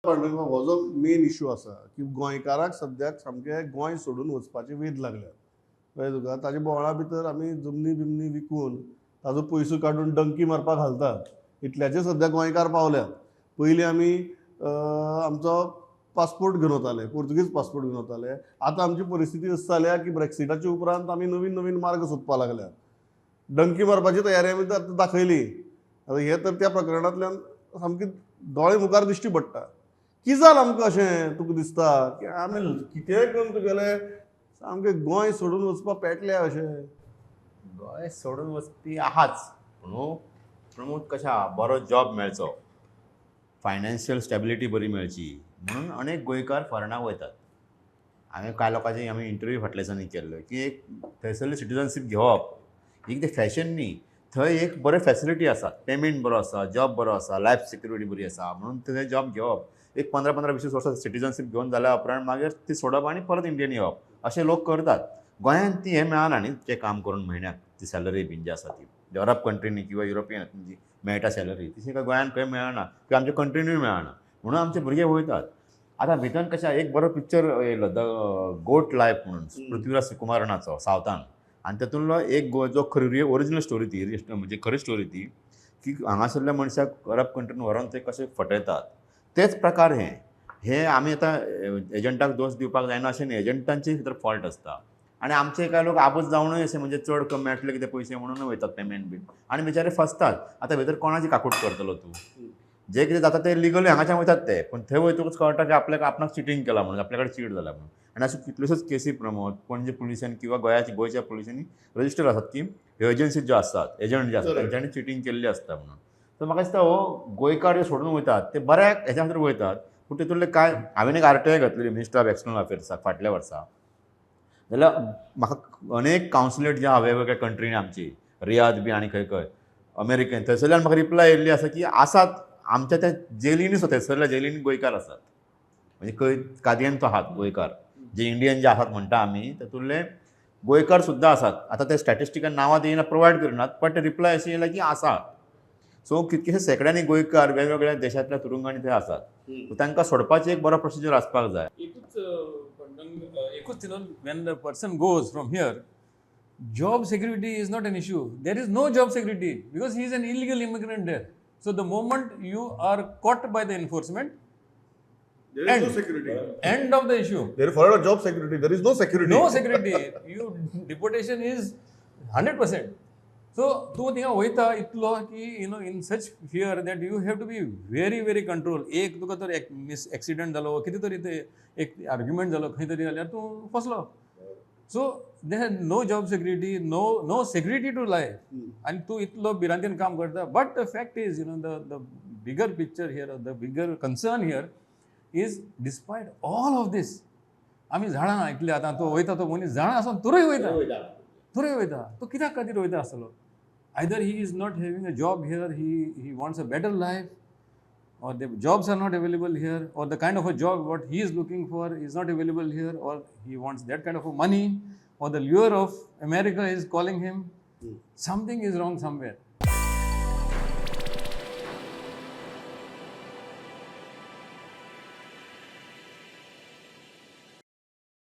हो जो main issue आसा की गोंयकाराक सद्याक सामकें गोंय सोडून वचपाचे वेध लागल्यात कळ्ळें तुका. ताच्या बोवाळा भितर आमी जमनी बिमनी विकून ताजो पयसो काडून डंकी मारपाक घालतात. इतल्याचे सद्या गोंयकार पावल्यात. पयलीं आमी आमचो पासपोर्ट घेवन वताले, पोर्तुगीज पासपोर्ट घेवन वताले. आतां आमची परिस्थिती अशी जाल्या की ब्रेक्सिटाच्या उपरांत आमी नवीन नवीन मार्ग सोदपाक लागल्यात. डंकी मारपाची तयारी आमी आतां दाखयली. आतां हे तर त्या प्रकरणांतल्यान सामकी दोळे मुखार दिश्टी पडटा. कितें जालें आमकां अशें तुका दिसता की आमी कितेंय करून तुगेलें सामकें गोंय सोडून वचपाक पेटल्या अशें. गोंय सोडून वचपी आहाच पूण प्रमोद कशें आहा बरो जॉब मेळचो, फायनान्शियल स्टॅबिलिटी बरी मेळची म्हणून अनेक गोंयकार फॉरेनाक वयतात. हांवें कांय लोकांची आमी इंटरव्यू फाटल्या दिसांनी केल्लो की एक थंयसरली सिटीजनशीप घेवप एक ते फॅशन न्ही, थंय एक बरे फॅसिलिटी आसात, पेमेंट बरो आसा, जॉब बरो आसा, लायफ सिक्युरिटी बरी आसा म्हणून थंय जॉब घेवप. एक 15-20 वर्सां सिटीजनशीप घेवन जाल्या उपरांत मागीर ती सोडप आनी परत इंडियन येवप अशें लोक करतात. गोंयांत ती हें मेळना न्ही तें काम करून म्हयन्याक ती सॅलरी बीन जी आसा ती डेव्हलप कंट्रीनी किंवा युरोपियन जी मेळटा सॅलरी तशी काय गोंयांत खंय मेळना किंवा आमच्या कंट्रीनूय मेळना म्हणून आमचे भुरगे वयतात. आतां भितर कशें एक बरो पिक्चर येयलो द गोट लायफ म्हणून पृथ्वीराज सुकुमारनाचो सावथान आनी तातूंतलो एक जो खरी ओरिजिनल स्टोरी ती म्हणजे खरी स्टोरी ती की हांगासरल्या मनशाक अरब कंट्रीन व्हरोन ते कशे फटयतात. तेच प्रकार हे आमी आतां एजंटाक दोश दिवपाक जायना अशें न्ही, एजंटांची भितर फॉल्ट आसता आनी आमचे कांय लोक आबूज जावनूय अशें म्हणजे चड कमी मेळटले कितें पयशे म्हणून वयतात पेमेंट बीन आनी बिचारे फसतात. आतां भितर कोणाची काकूट करतलो तूं. जे कितें जाता ते लिगली हांगाच्यान वयतात ते पूण थंय वयतकूच कळटा की आपणाक चिटींग केलां म्हणून आपल्या कडेन चीट जाला म्हणून. आनी अशें कितल्योश्योच केसी प्रमोद पणजे पुलिसांनी किंवा गोंयच्या पुलिसांनी रजिस्टर आसात की ह्यो एजन्सी ज्यो आसतात एजंट जे आसतात तांच्यांनी चिटींग केल्ली आसता म्हणून. तर म्हाका दिसता हो गोंयकार जे सोडून वयतात ते बऱ्याक हेच्या खातीर वयतात पूण तितूंतले कांय हांवें एक आरटीआय घातलेली मिनिस्टर ऑफ एक्सटर्नल अफेर्साक फाटल्या वर्सा. जाल्यार म्हाका अनेक कावन्सिलेट जे आहा वेगवेगळ्या कंट्रीनी आमची रियाद बी आनी खंय खंय अमेरिकेन थंयसरल्यान म्हाका रिप्लाय येयल्ली आसा की आसात आमच्या त्या जेलींनी सुद्दां थंयसरल्या जेलींनी गोंयकार आसात. म्हणजे खंय कादयेन तो आहात गोंयकार जे इंडियन जे आसात म्हणटा आमी तातूंतले गोंयकार सुद्दां आसात. आतां ते स्टॅटिस्टिकान नांवां दिना प्रोवायड करिनात बट ते रिप्लाय अशी येयला की आसा. सो कितकेशे शेकड्यांनी गोंयकार वेगवेगळ्या देशांतल्या तुरुंगांनी थंय आसात. तांकां सोडपाची एक बरो प्रोसिजर आसपाक जाय. एकूच when the person goes from here, job security is not an issue. There is no job security because he is an illegal immigrant there. So the moment you are caught by the enforcement, There is no security. End of the issue. Therefore, job security. There is no security. No security. Deportation is 100%. So तूं थिंगा वयता इतलो की in such fear that you have to be very very control. एक तुका तर miss accident जालो कितें तरी ते एक आर्ग्युमेंट जालो खंय तरी जाल्यार तूं फसलो. So they have no job security, no security to life आनी तूं इतलो भिरांतीन काम करता. But the fact is the bigger picture here, the bigger concern here is despite all of these आमी जाणा इतले आतां तो वयता तो मनीस जाणा आसून तुरय वयता. तो कित्याक खातीर वयता आसतलो. Either he is not having a job here, he wants a better life, or the jobs are not available here, or the kind of a job what he is looking for is not available here, or he wants that kind of a money, or the lure of America is calling him. Something is wrong somewhere.